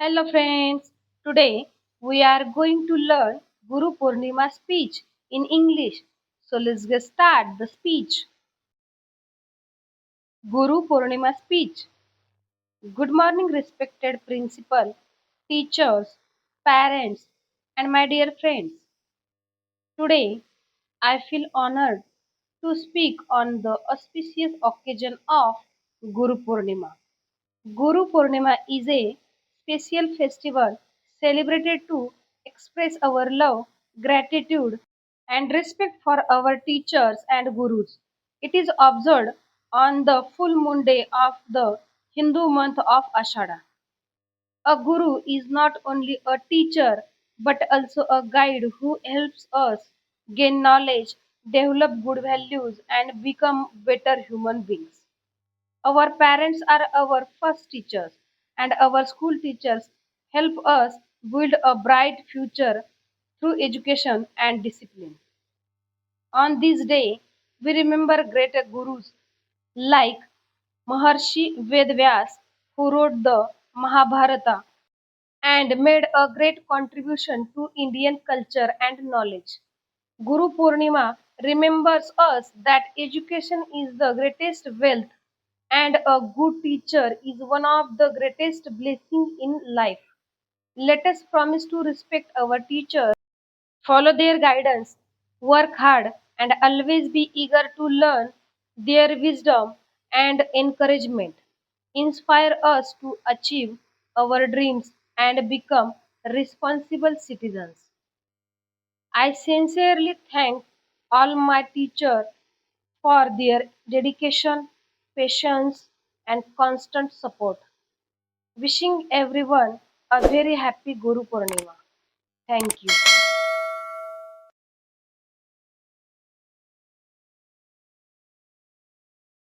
Hello friends, today we are going to learn Guru Purnima speech in English. So let's get start the speech. Guru Purnima speech. Good morning respected principal, teachers, parents and my dear friends. Today I feel honored to speak on the auspicious occasion of Guru Purnima. Guru Purnima is a special festival celebrated to express our love, gratitude, and respect for our teachers and gurus. It is observed on the full moon day of the Hindu month of Ashada. A guru is not only a teacher but also a guide who helps us gain knowledge, develop good values, and become better human beings. Our parents are our first teachers, and our school teachers help us build a bright future through education and discipline. On this day, we remember great gurus like Maharshi Vedvyas, who wrote the Mahabharata and made a great contribution to Indian culture and knowledge. Guru Purnima remembers us that education is the greatest wealth and a good teacher is one of the greatest blessings in life. Let us promise to respect our teachers, follow their guidance, work hard, and always be eager to learn their wisdom and encouragement. Inspire us to achieve our dreams and become responsible citizens. I sincerely thank all my teachers for their dedication, patience, and constant support. Wishing everyone a very happy Guru Purnima. Thank you.